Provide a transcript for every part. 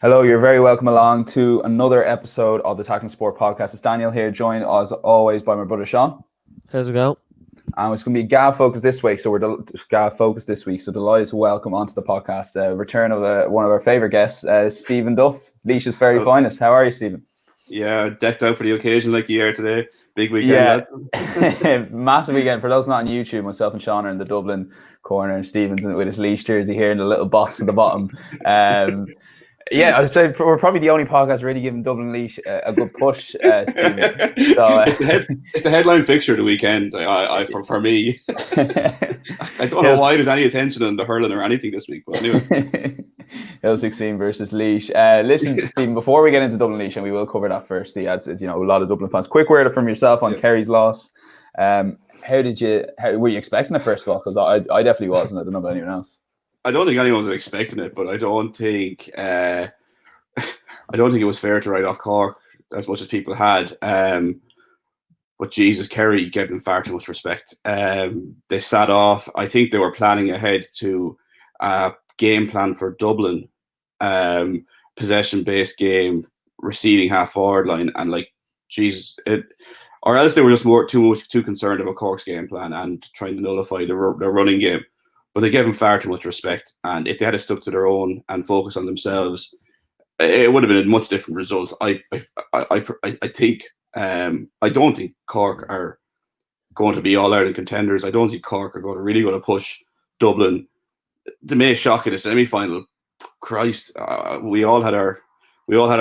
Hello, you're very welcome along to another episode of the Tackling Sport podcast. It's Daniel here, joined as always by my brother Sean. How's it going? And it's going to be Gav focused this week, so we're Gav focused this week. So delighted to welcome onto the podcast return of one of our favourite guests, Stephen Duff, Laois's very finest. How are you, Stephen? Yeah, decked out for the occasion like you are today. Big weekend, lads. Massive weekend. For those not on YouTube, myself and Sean are in the Dublin corner, and Stephen's with his Laois jersey here in the little box at the bottom. Yeah, I'd say we're probably the only podcast really giving Dublin Laois a good push. So, it's the headline fixture of the weekend. For me, I don't know why there's any attention on the hurling or anything this week. But anyway, L16 versus Laois. Listen, Stephen, before we get into Dublin Laois, and we will cover that first, as a lot of Dublin fans. Quick word from yourself on Kerry's loss. How were you expecting it, first of all? Because I definitely wasn't. I don't know about anyone else. I don't think anyone was expecting it, but I don't think it was fair to write off Cork as much as people had. But Jesus, Kerry gave them far too much respect. They sat off. I think they were planning ahead to a game plan for Dublin, possession-based game, receding half-forward line, and or else they were just too concerned about Cork's game plan and trying to nullify their running game. But they gave them far too much respect, and if they had stuck to their own and focused on themselves, it would have been a much different result. I think I don't think Cork are going to be all-Ireland contenders. I don't think Cork are really going to push Dublin. They may shock in a semi-final. Christ, we all had our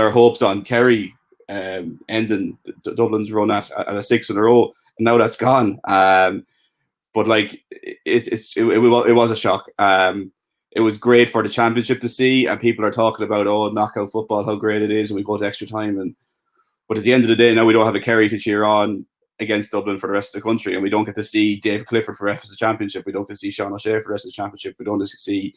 hopes on Kerry ending Dublin's run at a 6 in a row, and now that's gone. But it was a shock. It was great for the championship to see, and people are talking about knockout football, how great it is, and we go to extra time. But at the end of the day, now we don't have a Kerry to cheer on against Dublin for the rest of the country, and we don't get to see Dave Clifford for the rest of the championship. We don't get to see Sean O'Shea for the rest of the championship. We don't get to see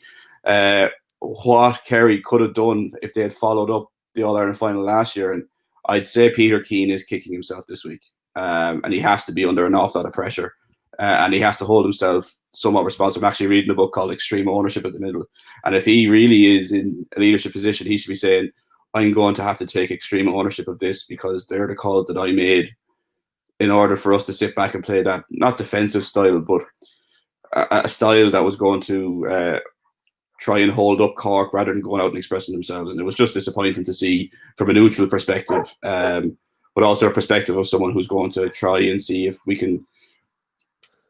what Kerry could have done if they had followed up the All-Ireland final last year. And I'd say Peter Keane is kicking himself this week, and he has to be under an awful lot of pressure. And he has to hold himself somewhat responsible. I'm actually reading a book called Extreme Ownership at the Middle. And if he really is in a leadership position, he should be saying, I'm going to have to take extreme ownership of this because they're the calls that I made in order for us to sit back and play that, not defensive style, but a style that was going to try and hold up Cork rather than going out and expressing themselves. And it was just disappointing to see from a neutral perspective, but also a perspective of someone who's going to try and see if we can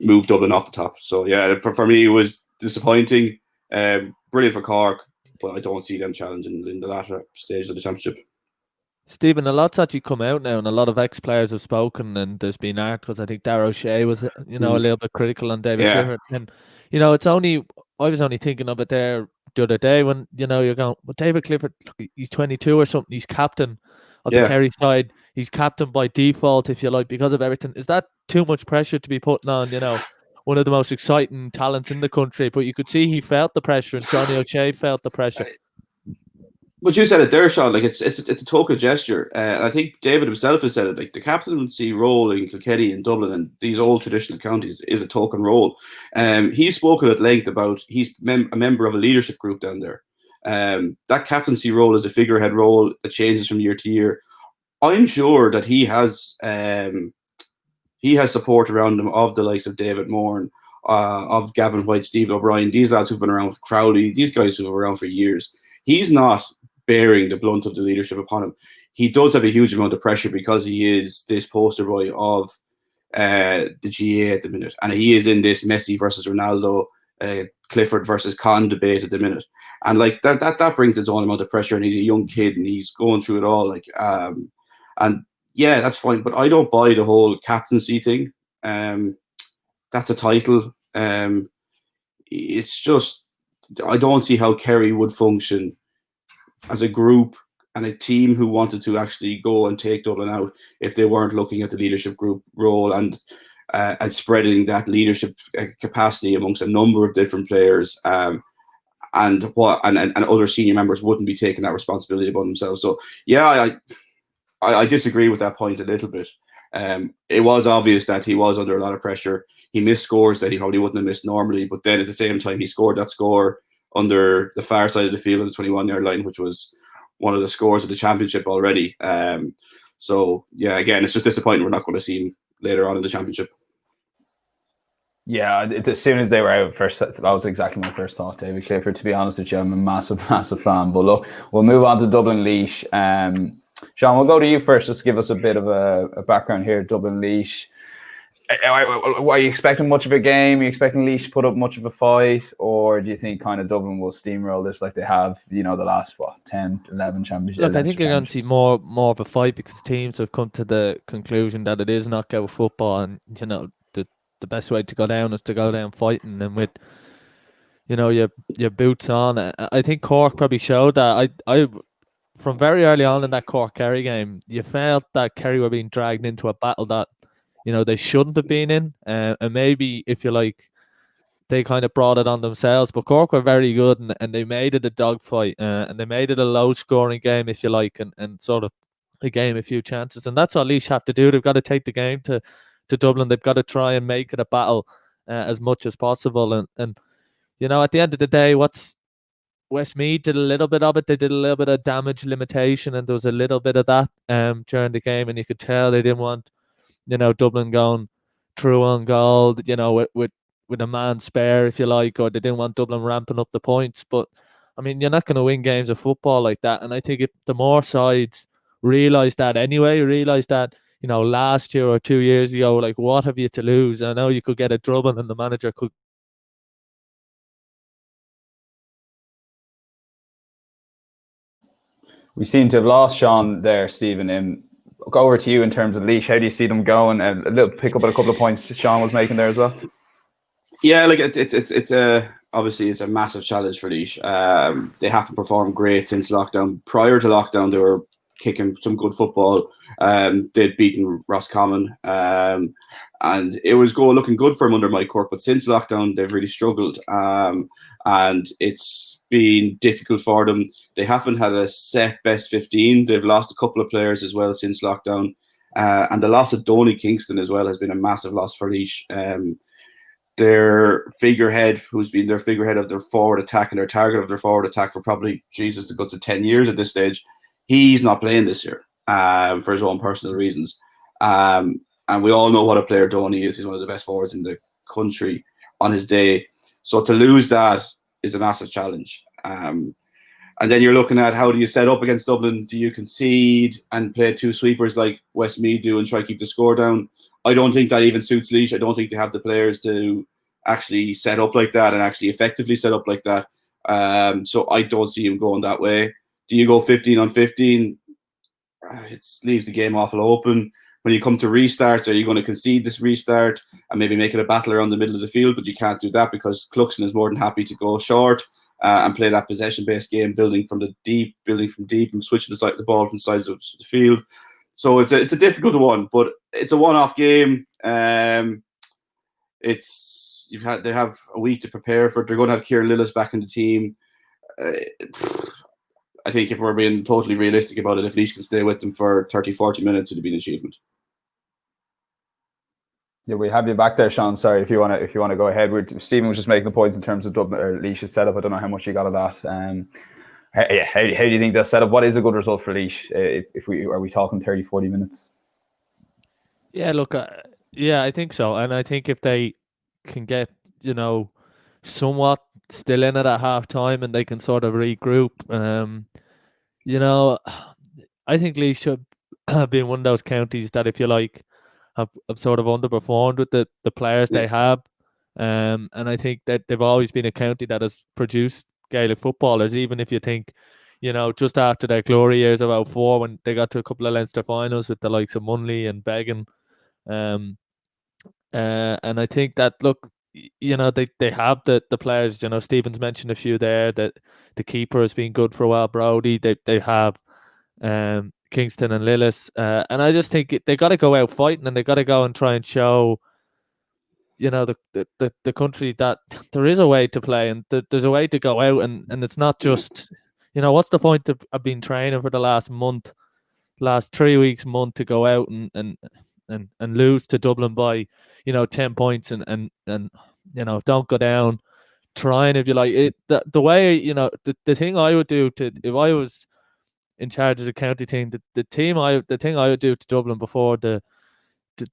move Dublin off the top. So yeah, for me it was disappointing. Brilliant for Cork, but I don't see them challenging in the latter stage of the championship. Stephen, a lot's actually come out now, and a lot of ex-players have spoken, and there's been articles. I think Darragh O'Shea was, a little bit critical on David Clifford, and I was only thinking of it there the other day when you're going, well, David Clifford, look, he's 22 or something. He's captain of the Kerry side. He's captain by default, if you like, because of everything. Is that too much pressure to be putting on, one of the most exciting talents in the country? But you could see he felt the pressure, and Johnny O'Shea felt the pressure. But you said it there, Sean. Like it's a token gesture, and I think David himself has said it. Like the captaincy role in Kilkenny and Dublin and these old traditional counties is a token role. He's spoken at length about he's a member of a leadership group down there. That captaincy role is a figurehead role that changes from year to year. I'm sure that he has support around him of the likes of David Moran, of Gavin White, Steve O'Brien, these lads who've been around for Crowley, these guys who've been around for years. He's not bearing the blunt of the leadership upon him. He does have a huge amount of pressure because he is this poster boy of the GA at the minute, and he is in this Messi versus Ronaldo, Clifford versus Con debate at the minute, and like that brings its own amount of pressure. And he's a young kid, and he's going through it all. And yeah, that's fine, but I don't buy the whole captaincy thing. That's a title. It's just I don't see how Kerry would function as a group and a team who wanted to actually go and take Dublin out if they weren't looking at the leadership group role and spreading that leadership capacity amongst a number of different players. And other senior members wouldn't be taking that responsibility upon themselves. So yeah, I disagree with that point a little bit. It was obvious that he was under a lot of pressure. He missed scores that he probably wouldn't have missed normally, but then at the same time he scored that score under the far side of the field on the 21-yard line, which was one of the scores of the championship already. So yeah, again, it's just disappointing we're not going to see him later on in the championship. Yeah, as soon as they were out first, that was exactly my first thought, David Clifford. To be honest with you, I'm a massive fan. But look, we'll move on to Dublin Laois. Sean, we'll go to you first. Just give us a bit of a background here. Dublin Laois. Are you expecting much of a game? Are you expecting Laois to put up much of a fight? Or do you think kind of Dublin will steamroll this like they have, the last, 10, 11 championships? Look, I think you're going to see more of a fight because teams have come to the conclusion that it is knockout football, and, the best way to go down is to go down fighting and with, your boots on. I think Cork probably showed that. I from very early on in that Cork-Kerry game, you felt that Kerry were being dragged into a battle that, they shouldn't have been in. And maybe, if you like, they kind of brought it on themselves. But Cork were very good, and they made it a dogfight. And they made it a low-scoring game, if you like, and sort of a game, a few chances. And that's what Laois have to do. They've got to take the game to Dublin. They've got to try and make it a battle as much as possible. And at the end of the day, Westmeath did a little bit of it. They did a little bit of damage limitation, and there was a little bit of that during the game. And you could tell they didn't want, Dublin going through on goal, with a man spare, if you like, or they didn't want Dublin ramping up the points. But I mean, you're not going to win games of football like that. And I think if the more sides realise that anyway, realise that, last year or 2 years ago, like, what have you to lose? I know you could get a drubbing and the manager could. We seem to have lost Sean there, Stephen. I'll go over to you in terms of Laois. How do you see them going? And a little pick up on a couple of points Sean was making there as well. Yeah, like it's obviously it's a massive challenge for Laois. They haven't performed great since lockdown. Prior to lockdown, they were kicking some good football. They'd beaten Roscommon, and it was looking good for them under Mike Cork. But since lockdown, they've really struggled, and it's been difficult for them. They haven't had a set best 15. They've lost a couple of players as well since lockdown, and the loss of Donny Kingston as well has been a massive loss for Laois. Their figurehead, who's been their figurehead of their forward attack and their target of their forward attack for probably the guts of 10 years at this stage, he's not playing this year for his own personal reasons. And we all know what a player Donny is. He's one of the best forwards in the country on his day. So to lose that is a massive challenge. And then you're looking at, how do you set up against Dublin? Do you concede and play two sweepers like Westmeath do and try to keep the score down? I don't think that even suits Laois. I don't think they have the players to actually set up like that and actually effectively set up like that. So I don't see him going that way. Do you go 15 on 15? It leaves the game awful open. When you come to restarts, are you going to concede this restart and maybe make it a battle around the middle of the field? But you can't do that because Cluxton is more than happy to go short and play that possession-based game, building from deep and switching the ball from sides of the field. So it's a difficult one, but it's a one-off game. They have a week to prepare for it. They're going to have Kieran Lillis back in the team. I think if we're being totally realistic about it, if Laois can stay with them for 30, 40 minutes, it'd be an achievement. Yeah, we have you back there, Sean. Sorry, if you want to go ahead. Stephen was just making the points in terms of Dublin or Laois' setup. I don't know how much you got of that. How do you think they'll set up? What is a good result for Laois? Are we talking 30, 40 minutes? Yeah, look, I think so. And I think if they can get, somewhat still in it at half time and they can sort of regroup, I think Laois should have been one of those counties that, if you like, have sort of underperformed with the players they have. And I think that they've always been a county that has produced Gaelic footballers, even if you think, just after their glory years of 2004 when they got to a couple of Leinster finals with the likes of Munley and Beggan. And I think that, look, they have the players. Stephen's mentioned a few there. That the keeper has been good for a while, Brody. They have Kingston and Lillis. And I just think they got to go out fighting, and they got to go and try and show the country that there is a way to play, and there's a way to go out, and it's not just, what's the point of being training for the last 3 weeks, month, to go out and lose to Dublin by 10 points and don't go down trying, if you like it. The way, the thing I would do if I was in charge of the county team, the thing I would do to Dublin before the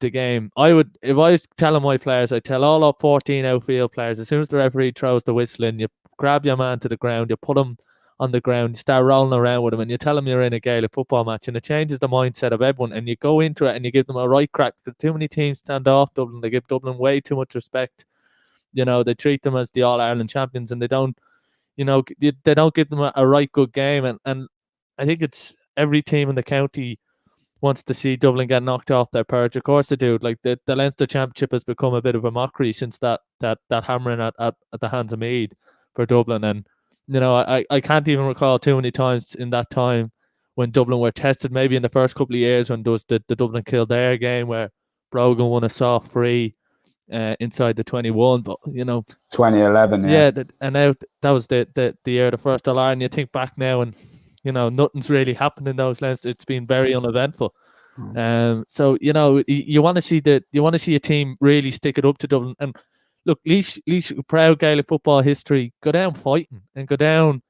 game, if I was telling my players, I'd tell all our 14 outfield players, as soon as the referee throws the whistle in, you grab your man to the ground, you put him on the ground, you start rolling around with him, and you tell him you're in a Gaelic football match, and it changes the mindset of everyone, and you go into it and you give them a right crack. Because too many teams stand off Dublin, they give Dublin way too much respect. You know, they treat them as the All-Ireland champions, and they don't, you know, they don't give them a right good game, and I think it's every team in the county wants to see Dublin get knocked off their perch. Of course they do. Like the Leinster Championship has become a bit of a mockery since that hammering at the hands of Meath for Dublin. And, you know, I can't even recall too many times in that time when Dublin were tested, maybe in the first couple of years when there was the Dublin Kildare game where Brogan won a soft free inside the 21. But, you know, 2011, and now that was the year of the first All-Ireland. You think back now and, you know, nothing's really happened in those lands. It's been very uneventful. So, you know, you want to see a team really stick it up to Dublin. And look, Laois, proud Gaelic football history, go down fighting and go down,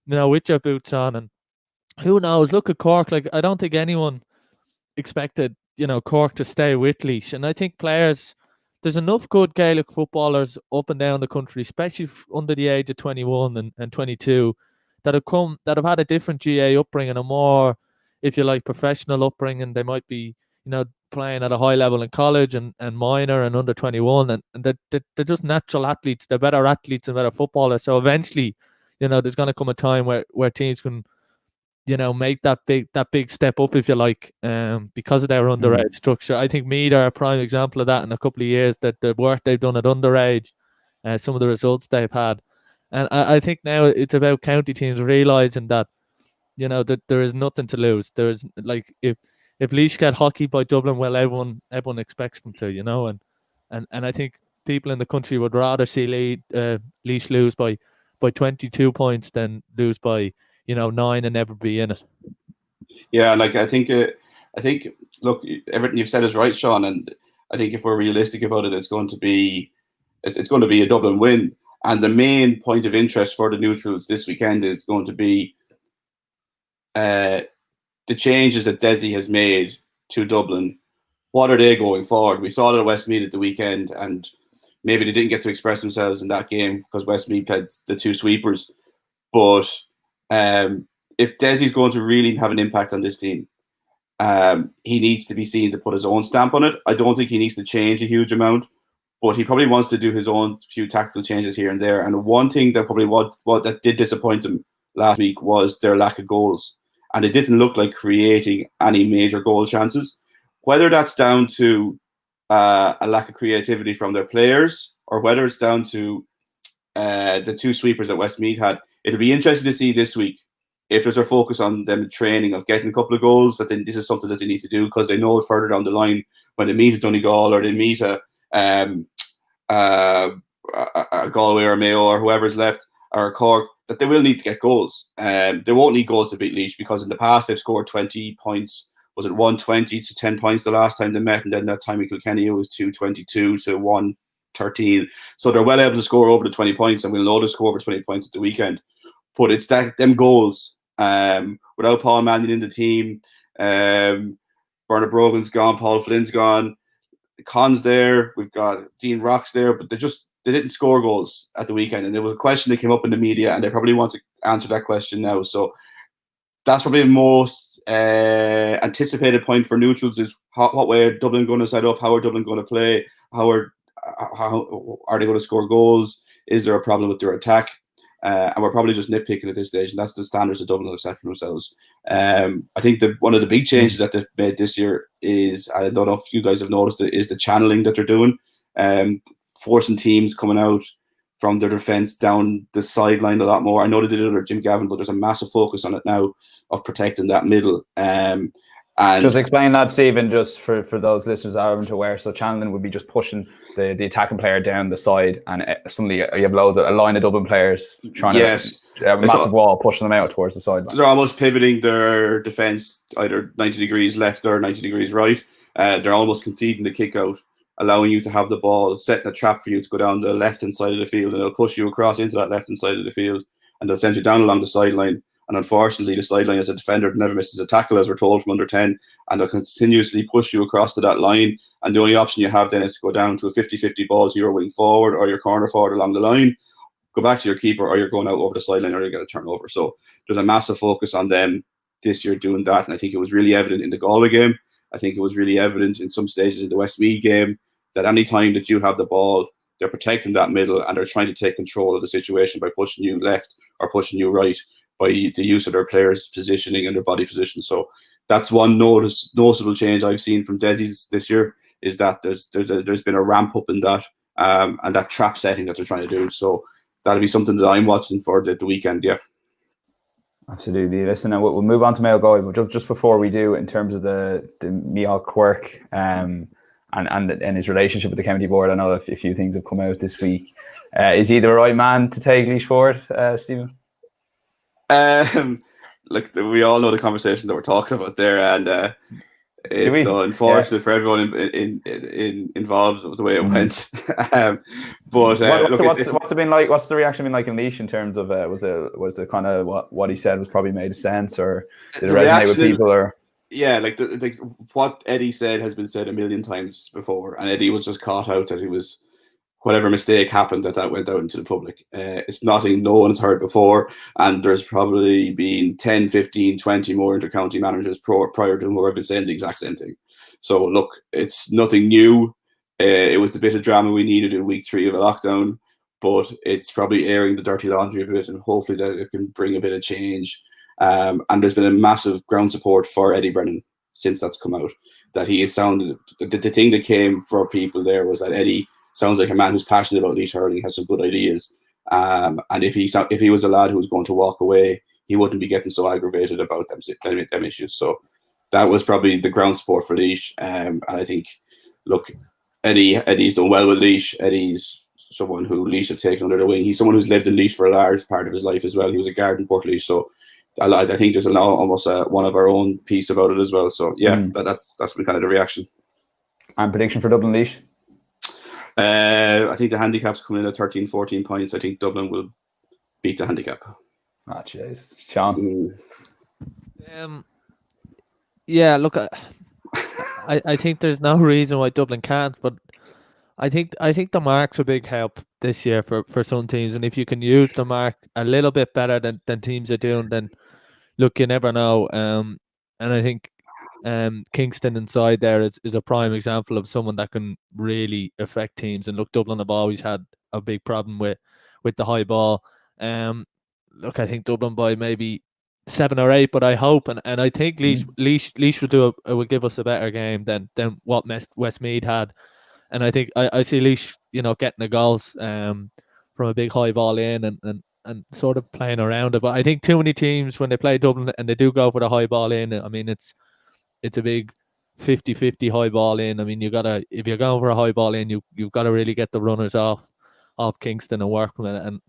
you know, with your boots on. And who knows? Look at Cork. Like, I don't think anyone expected, you know, Cork to stay with Laois. And I think players, there's enough good Gaelic footballers up and down the country, especially under the age of 21 and 22. That have had a different GA upbringing, a more, if you like, professional upbringing. They might be, you know, playing at a high level in college and minor and under 21, and they're just natural athletes. They're better athletes and better footballers. So eventually, you know, there's going to come a time where teams can, you know, make that big step up, if you like, because of their underage structure. I think Meath are a prime example of that in a couple of years, that the work they've done at underage, some of the results they've had. And I think now it's about county teams realising that, you know, that there is nothing to lose. There's, like, if Laois get hockey by Dublin, well, everyone expects them to, you know, and I think people in the country would rather see Laois lose by 22 points than lose by, you know, 9 and never be in it. Yeah, like I think look, everything you've said is right, Sean, and I think if we're realistic about it, it's going to be a Dublin win. And the main point of interest for the neutrals this weekend is going to be the changes that Desi has made to Dublin. What are they going forward? We saw it at Westmeath at the weekend, and maybe they didn't get to express themselves in that game because Westmeath had the two sweepers. But if Desi's going to really have an impact on this team, he needs to be seen to put his own stamp on it. I don't think he needs to change a huge amount, but he probably wants to do his own few tactical changes here and there. And one thing that probably what that did disappoint him last week was their lack of goals. And it didn't look like creating any major goal chances. Whether that's down to a lack of creativity from their players, or whether it's down to the two sweepers that Westmeath had, it'll be interesting to see this week if there's a focus on them training of getting a couple of goals, that this is something that they need to do, because they know further down the line when they meet a Donegal or they meet a Galway or Mayo or whoever's left, or Cork, that they will need to get goals. They won't need goals to beat Laois, because in the past they've scored 20 points. Was it 120 to 10 points the last time they met? And then that time in Kilkenny it was 222 to 113. So they're well able to score over the 20 points, and we'll know to score over 20 points at the weekend. But it's them goals. Without Paul Mannion in the team, Bernard Brogan's gone, Paul Flynn's gone, Con's there, we've got Dean Rock's there, but they didn't score goals at the weekend. And there was a question that came up in the media, and they probably want to answer that question now. So that's probably the most anticipated point for neutrals, is what way are Dublin going to set up? How are Dublin going to play? How are they going to score goals? Is there a problem with their attack? And we're probably just nitpicking at this stage, and that's the standards that Dublin have set for themselves. I think that one of the big changes that they've made this year is, I don't know if you guys have noticed it, is the channeling that they're doing, forcing teams coming out from their defence down the sideline a lot more. I know they did it under Jim Gavin, but there's a massive focus on it now of protecting that middle. And just explain that, Stephen, just for those listeners that aren't aware. So channeling would be just pushing the attacking player down the side, and suddenly you have a line of Dublin players trying to have a massive wall pushing them out towards the sideline. They're almost pivoting their defence either 90 degrees left or 90 degrees right. They're almost conceding the kick out, allowing you to have the ball, setting a trap for you to go down the left-hand side of the field, and they'll push you across into that left-hand side of the field, and they'll send you down along the sideline And unfortunately, the sideline as a defender never misses a tackle, as we're told from under 10, and they'll continuously push you across to that line. And the only option you have then is to go down to a 50-50 ball to your wing forward or your corner forward along the line, go back to your keeper, or you're going out over the sideline, or you get a turnover. So there's a massive focus on them this year doing that. And I think it was really evident in the Galway game. I think it was really evident in some stages in the Westmeath game that any time that you have the ball, they're protecting that middle and they're trying to take control of the situation by pushing you left or pushing you right by the use of their players' positioning and their body position. So that's one noticeable change I've seen from Desi's this year, is that there's been a ramp up in that and that trap setting that they're trying to do. So that'll be something that I'm watching for the weekend. Yeah. Absolutely. Listen, now we'll move on to Mayo Galway, but just before we do, in terms of the Micheál Quirk and his relationship with the county board, I know a few things have come out this week. Is he the right man to take Laois forward, Stephen? Look, we all know the conversation that we're talking about there, and it's unfortunate for everyone involved with the way it went. But what's it been like? What's the reaction been like in Laois in terms of was it kind of what he said was probably made sense, or did it resonate with people? Or yeah, like what Eddie said has been said a million times before, and Eddie was just caught out that he was. Whatever mistake happened that went out into the public. It's nothing no one's heard before, and there's probably been 10, 15, 20 more intercounty managers prior to him who have been saying the exact same thing. So look, it's nothing new. It was the bit of drama we needed in week 3 of a lockdown, but it's probably airing the dirty laundry a bit, and hopefully that it can bring a bit of change. And there's been a massive ground support for Eddie Brennan since that's come out. That he has sounded, the thing that came for people there was that Eddie sounds like a man who's passionate about Laois hurling, has some good ideas. And if he was a lad who was going to walk away, he wouldn't be getting so aggravated about them issues. So that was probably the ground support for Laois. And I think, look, Eddie's done well with Laois. Eddie's someone who Laois have taken under their wing. He's someone who's lived in Laois for a large part of his life as well. He was a guard in Portlaoise. So I think there's almost one of our own piece about it as well. So yeah, that's been kind of the reaction. And prediction for Dublin Laois? I think the handicap's coming in at 13, 14 points. I think Dublin will beat the handicap. Ah, jeez. Sean? Yeah, look, I think there's no reason why Dublin can't, but I think the mark's a big help this year for some teams, and if you can use the mark a little bit better than teams are doing, then look, you never know. And I think Kingston inside there is a prime example of someone that can really affect teams. And look, Dublin have always had a big problem with the high ball. Look, I think Dublin by maybe 7 or 8, but I hope and I think Laois will give us a better game than what Westmeath had. And I think I see Laois, getting the goals from a big high ball in and sort of playing around it. But I think too many teams, when they play Dublin and they do go for the high ball in, I mean, it's a big 50-50 high ball in. I mean, if you're going for a high ball in, you've got to really get the runners off Kingston and work with it. And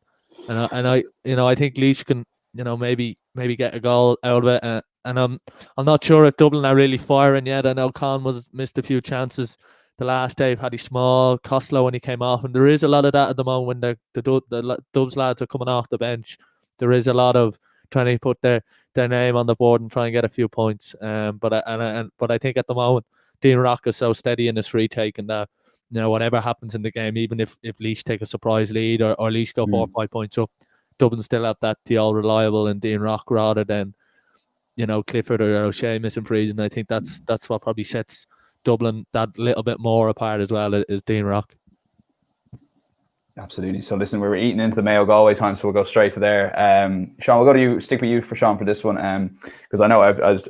I think Laois can, maybe get a goal out of it. And I'm not sure if Dublin are really firing yet. I know Con missed a few chances the last day. Paddy Small, Costello when he came off, and there is a lot of that at the moment when the Dubs lads are coming off the bench. There is a lot of trying to put their name on the board and try and get a few points. But I think at the moment Dean Rock is so steady in his free taking that whatever happens in the game, even if Laois take a surprise lead or Laois go 4 or 5 points up, Dublin still have that the all reliable and Dean Rock rather than Clifford or O'Shea missing frees. And I think that's what probably sets Dublin that little bit more apart as well, is Dean Rock. Absolutely. So listen, we were eating into the Mayo Galway time, so we'll go straight to there. Sean, we'll go to you. Stick with you for Sean for this one, because I know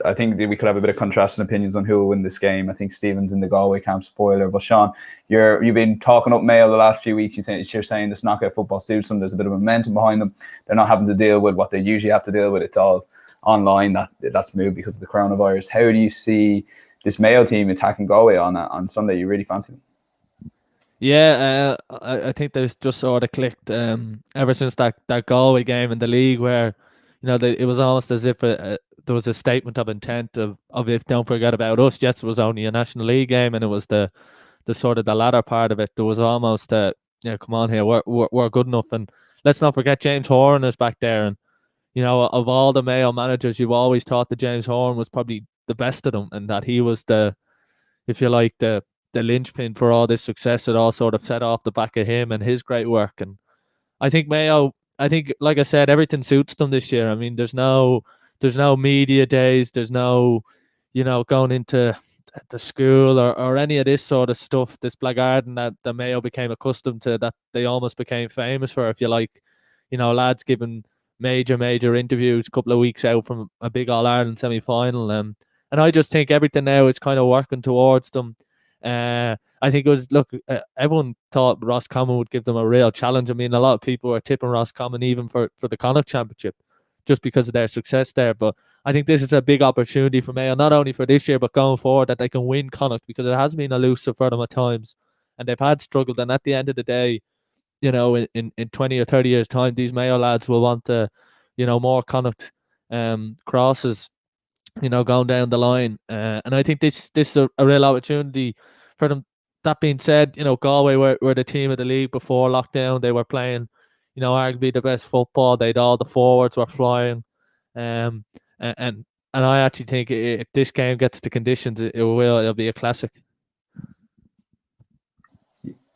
I think we could have a bit of contrasting opinions on who will win this game. I think Stephen's in the Galway camp, spoiler. But Sean, you've been talking up Mayo the last few weeks. You're saying this knockout football suits them. There's a bit of momentum behind them. They're not having to deal with what they usually have to deal with. It's all online. That's moved because of the coronavirus. How do you see this Mayo team attacking Galway on Sunday? You really fancy them? Yeah, I think they've just sort of clicked ever since that Galway game in the league, where it was almost as if there was a statement of intent of if don't forget about us. Yes, it was only a National League game, and it was the sort of the latter part of it. There was almost come on here, we're good enough, and let's not forget James Horan is back there, and of all the Mayo managers, you've always thought that James Horan was probably the best of them, and that he was if you like, the linchpin for all this success. It all sort of set off the back of him and his great work. And I think Mayo, like I said, everything suits them this year. I mean, there's no media days, there's no, going into the school or any of this sort of stuff, this blackguarding that Mayo became accustomed to, that they almost became famous for, if you like. Lads giving major interviews a couple of weeks out from a big All-Ireland semi-final. And I just think everything now is kind of working towards them. I think it was, everyone thought Roscommon would give them a real challenge. I mean, a lot of people were tipping Roscommon even for the Connacht Championship, just because of their success there. But I think this is a big opportunity for Mayo, not only for this year, but going forward, that they can win Connacht, because it has been elusive for them at times, and they've had struggled. And at the end of the day, in 20 or 30 years' time, these Mayo lads will want to, more Connacht crosses, going down the line. And I think this is a real opportunity for them. That being said, Galway were the team of the league before lockdown. They were playing, arguably the best football. All the forwards were flying. And I actually think if this game gets the conditions, it'll be a classic.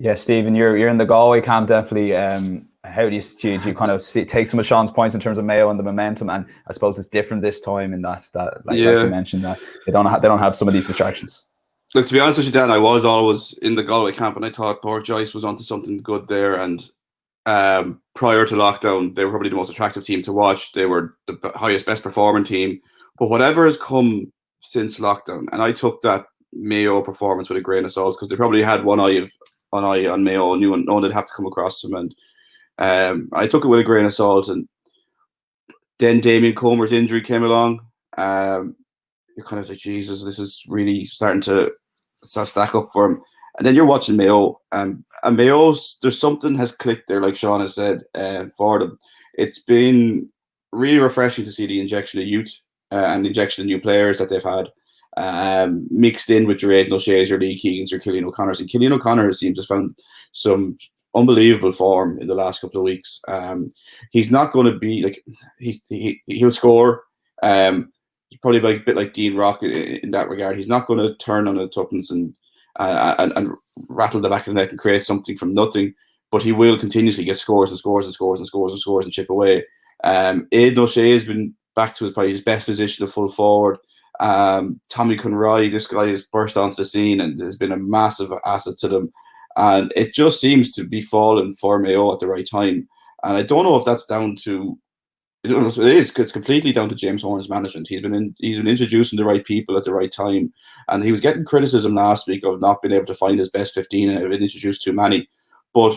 Yeah, Stephen, you're in the Galway camp, definitely. How do you kind of take some of Sean's points in terms of Mayo and the momentum? And I suppose it's different this time in that like you mentioned, that they don't have some of these distractions. Look, to be honest with you, Dan, I was always in the Galway camp, and I thought Portlaoise was onto something good there. And prior to lockdown, they were probably the most attractive team to watch. They were the best performing team. But whatever has come since lockdown, and I took that Mayo performance with a grain of salt, because they probably had one eye on Mayo, and no one would have to come across them. And I took it with a grain of salt. And then Damien Comer's injury came along. You're kind of like, Jesus, this is really starting to stack up for him. And then you're watching Mayo, and Mayo's, there's something has clicked there, like Sean has said, for them. It's been really refreshing to see the injection of youth and the injection of new players that they've had, mixed in with your Aidan O'Shea's, your Lee Keegans, your Cillian O'Connor's. And Cillian O'Connor seems to have found some unbelievable form in the last couple of weeks. He's not going to be like, he'll score. He's probably a bit like Dean Rock in that regard. He's not going to turn on the tuppence and rattle the back of the net and create something from nothing, but he will continuously get scores and chip away. Aidan O'Shea has been back to probably his best position of full forward. Tommy Conroy, this guy has burst onto the scene and has been a massive asset to them. And it just seems to be falling for Mayo at the right time. And I don't know if that's down to, it is, it's completely down to James Horan's management. He's been introducing the right people at the right time, and he was getting criticism last week of not being able to find his best 15 and having introduced too many. But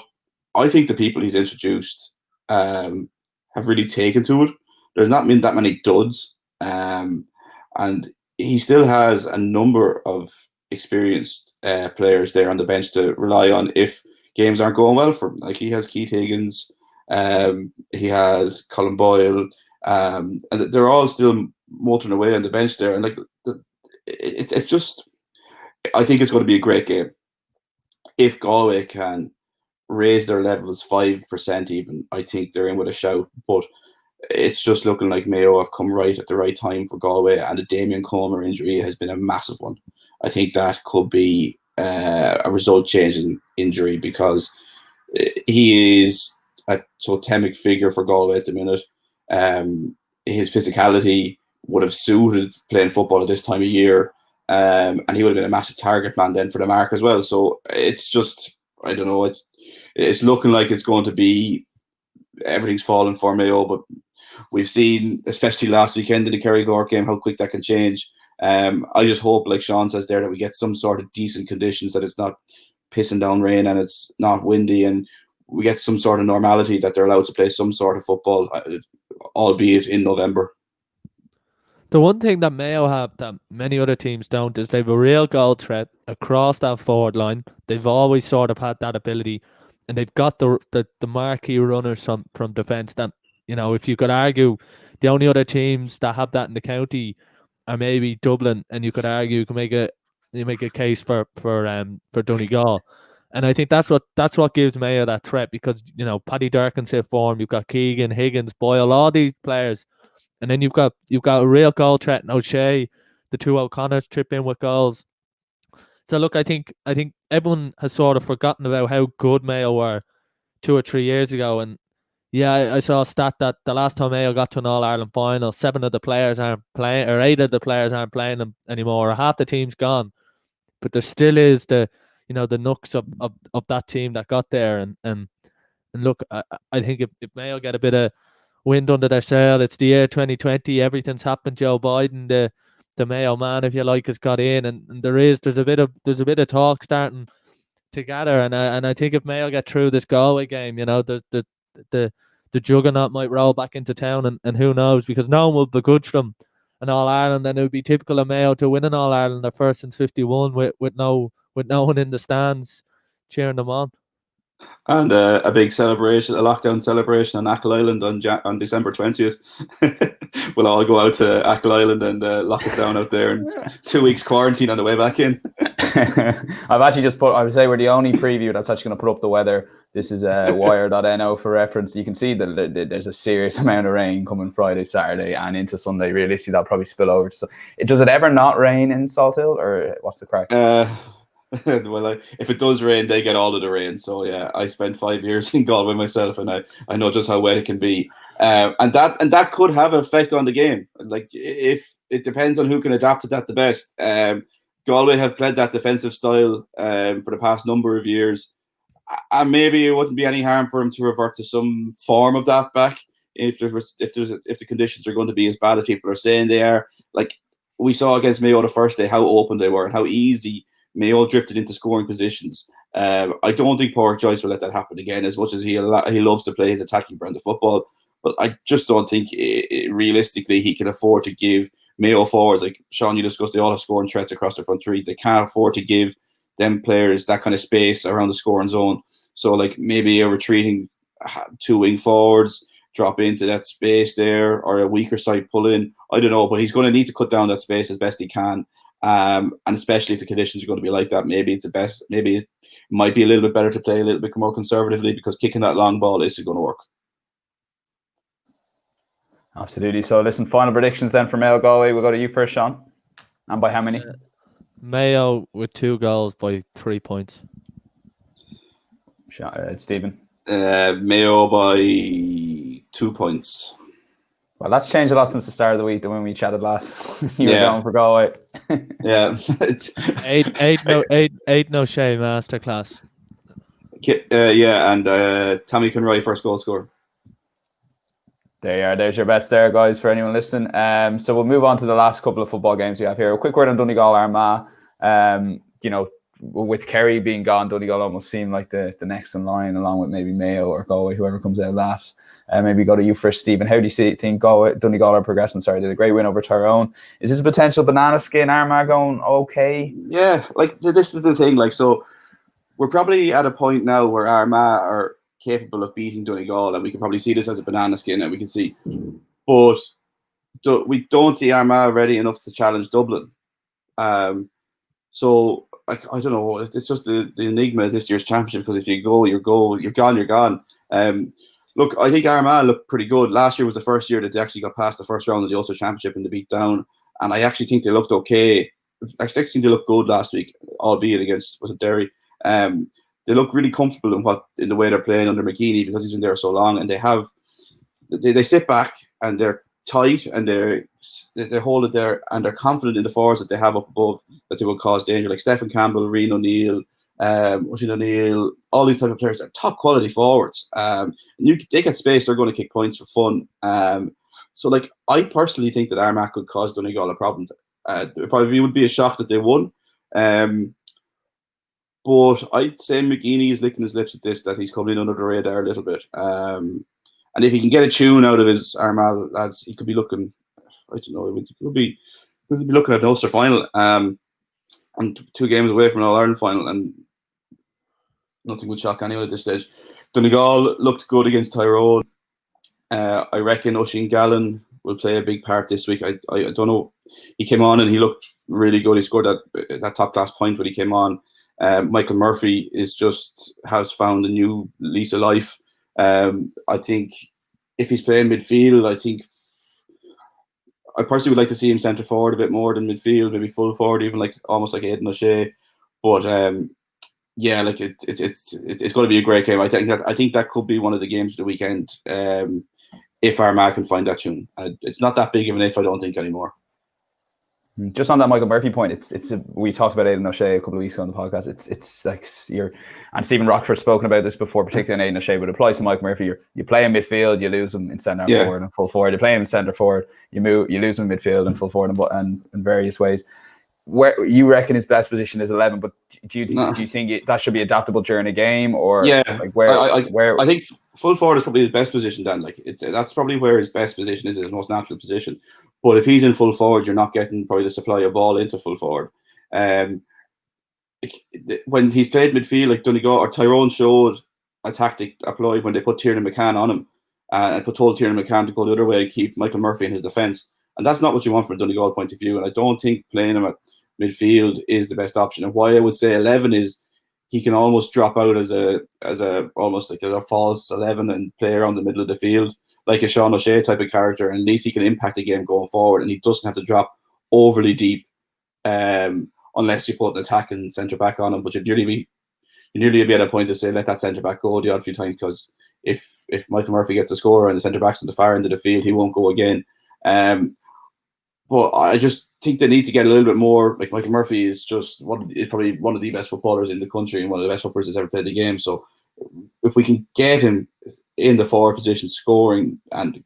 I think the people he's introduced have really taken to it. There's not been that many duds, and he still has a number of experienced players there on the bench to rely on if games aren't going well for him. Like, he has Keith Higgins. He has Colin Boyle, and they're all still motoring away on the bench there. And it's just, I think it's going to be a great game. If Galway can raise their levels 5% even, I think they're in with a shout. But it's just looking like Mayo have come right at the right time for Galway, and the Damien Comer injury has been a massive one. I think that could be a result-changing injury, because he is a totemic figure for Galway at the minute. His physicality would have suited playing football at this time of year, and he would have been a massive target man then for the mark as well. So it's just, I don't know, it's looking like it's going to be, everything's falling for Mayo, but we've seen, especially last weekend in the Kerry game, how quick that can change. I just hope, like Sean says there, that we get some sort of decent conditions, that it's not pissing down rain and it's not windy, and we get some sort of normality, that they're allowed to play some sort of football, albeit in November. The one thing that Mayo have that many other teams don't is they have a real goal threat across that forward line. They've always sort of had that ability, and they've got the marquee runners from defence that, if you could argue the only other teams that have that in the county are maybe Dublin, and you could argue, you make a case for Donegal. And I think that's what gives Mayo that threat, because Paddy Durkin's hit form, you've got Keegan, Higgins, Boyle, all these players, and then you've got a real goal threat in O'Shea. The two O'Connors chip in with goals. So look, I think everyone has sort of forgotten about how good Mayo were 2 or 3 years ago. And yeah, I saw a stat that the last time Mayo got to an All-Ireland final, 7 of the players aren't playing, or 8 of the players aren't playing them anymore, or half the team's gone. But there still is the nooks of that team that got there. And look, I think if Mayo get a bit of wind under their sail, it's the year 2020, everything's happened. Joe Biden, the Mayo man, if you like, has got in, and there's a bit of talk starting to gather. And I think if Mayo get through this Galway game, the juggernaut might roll back into town, and who knows, because no one will begrudge them an All Ireland, and it would be typical of Mayo to win an All Ireland, their first since '51, with no one in the stands cheering them on. And a big celebration, a lockdown celebration on Achill Island on December 20th. We'll all go out to Achill Island and lock it down out there, and 2 weeks quarantine on the way back in. I've actually just I would say we're the only preview that's actually going to put up the weather. This is wire.no for reference. You can see that there's a serious amount of rain coming Friday, Saturday, and into Sunday. Realistically, that'll probably spill over. So, does it ever not rain in Salt Hill, or what's the crack? Well, if it does rain, they get all of the rain. So yeah, I spent 5 years in Galway myself, and I know just how wet it can be. And that could have an effect on the game. Like, if it depends on who can adapt to that the best. Galway have played that defensive style for the past number of years, and maybe it wouldn't be any harm for them to revert to some form of that back if the conditions are going to be as bad as people are saying they are. Like we saw against Mayo the first day, how open they were and how easy Mayo drifted into scoring positions. I don't think Pádraig Joyce will let that happen again, as much as he loves to play his attacking brand of football. But I just don't think realistically he can afford to give Mayo forwards, like Sean, you discussed, they all have scoring threats across the front three. They can't afford to give them players that kind of space around the scoring zone. So like maybe a retreating 2 wing forwards, drop into that space there, or a weaker side pull in. I don't know, but he's going to need to cut down that space as best he can. And especially if the conditions are going to be like that, maybe it might be a little bit better to play a little bit more conservatively, because kicking that long ball isn't going to work. Absolutely. So listen, final predictions then for Mayo Galway. We'll go to you first, Sean. And by how many? Mayo with 2 goals by 3 points. Stephen. Mayo by 2 points. Well, that's changed a lot since the start of the week, than when we chatted last. You were going for Galway. Yeah. eight no Shea masterclass. Yeah, and Tommy Conroy first goal scorer. There you are. There's your best there, guys, for anyone listening. So we'll move on to the last couple of football games we have here. A quick word on Donegal Armagh. With Kerry being gone, Donegal almost seemed like the next in line, along with maybe Mayo or Galway, whoever comes out of that. Maybe go to you first, Stephen. How do you think Donegal are progressing? Sorry, did a great win over Tyrone. Is this a potential banana skin Armagh going okay? Yeah, like this is the thing. Like, so we're probably at a point now where Armagh are capable of beating Donegal, and we can probably see this as a banana skin, and we can see, but we don't see Armagh ready enough to challenge Dublin. So like, I don't know, it's just the enigma of this year's championship, because if you go, you're gone, you're gone. Look, I think Armagh looked pretty good. Last year was the first year that they actually got past the first round of the Ulster Championship and they beat down, and I actually think they looked okay. I actually think they looked good last week, albeit against, was it Derry? They look really comfortable in the way they're playing under McGeady, because he's been there so long, and they sit back and they're tight and they hold it there, and they're confident in the forwards that they have up above, that they will cause danger, like Stephen Campbell, Rian O'Neill, O'Neill, all these type of players are top quality forwards. They get space, they're going to kick points for fun. So like, I personally think that Armagh could cause Donegal a problem. It probably would be a shock that they won. But I'd say McGeady is licking his lips at this, that he's coming in under the radar a little bit. And if he can get a tune out of his Armagh lads, he could be looking, I don't know, he could be looking at an Ulster final, and 2 games away from an All-Ireland final, and nothing would shock anyone at this stage. Donegal looked good against Tyrone. I reckon Oisin Gallen will play a big part this week. I don't know. He came on and he looked really good. He scored that top class point when he came on. Michael Murphy has found a new lease of life. I think if he's playing midfield, I personally would like to see him centre forward a bit more than midfield, maybe full forward, even almost like Aidan O'Shea. But yeah, it's going to be a great game. I think that could be one of the games of the weekend. If Armagh can find that tune, it's not that big of an if, I don't think, anymore. Just on that Michael Murphy point, we talked about Aidan O'Shea a couple of weeks ago on the podcast. It's like and Stephen Rockford's spoken about this before, particularly in Aidan O'Shea, but it applies to Michael Murphy. You play in midfield, you lose him in centre forward and full forward. You play him in centre forward, you lose him in midfield and full forward, and in various ways. Where you reckon his best position is 11, but do you think that should be adaptable during a game, or where I think full forward is probably his best position, Dan. That's probably where his best position is, his most natural position. But if he's in full forward, you're not getting probably the supply of ball into full forward. When he's played midfield, like Donegal or Tyrone showed a tactic applied when they put Tiernan McCann on him and told Tiernan McCann to go the other way and keep Michael Murphy in his defence. And that's not what you want from a Donegal point of view. And I don't think playing him at midfield is the best option. And why I would say 11 is he can almost drop out as a false 11 and play around the middle of the field, like a Sean O'Shea type of character. And at least he can impact the game going forward. And he doesn't have to drop overly deep unless you put an attacking centre back on him. But you'd nearly be at a point to say let that centre back go the odd few times, because if Michael Murphy gets a score and the centre back's on the far end of the field, he won't go again. But I just think they need to get a little bit more. Like Michael Murphy is probably one of the best footballers in the country and one of the best footballers that's ever played the game. So if we can get him in the forward position, scoring and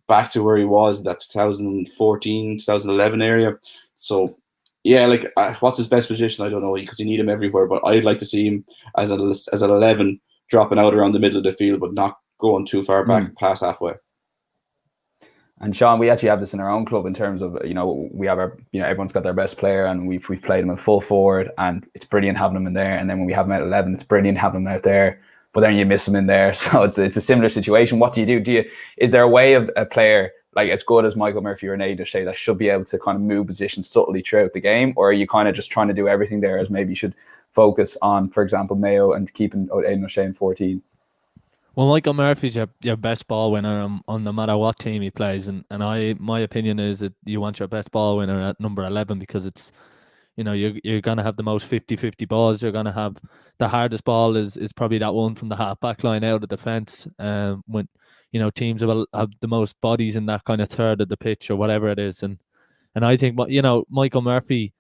back to where he was in that 2014, 2011 area. So yeah, what's his best position? I don't know, because you need him everywhere. But I'd like to see him as an 11, dropping out around the middle of the field, but not going too far back past halfway. And Sean, we actually have this in our own club in terms of, we have our, everyone's got their best player, and we've played him in full forward, and it's brilliant having him in there. And then when we have him at 11, it's brilliant having him out there, but then you miss him in there. So it's a similar situation. What do you do? Is there a way of a player like as good as Michael Murphy or Aidan O'Shea that should be able to kind of move positions subtly throughout the game, or are you kind of just trying to do everything there, as maybe you should focus on, for example, Mayo and keeping Aidan O'Shea in 14? Well, Michael Murphy's your best ball winner on no matter what team he plays, and my opinion is that you want your best ball winner at number 11, because it's, you're gonna have the most 50-50 balls. You're gonna have the hardest ball is probably that one from the half back line out of defence. When teams will have the most bodies in that kind of third of the pitch or whatever it is, and I think Michael Murphy.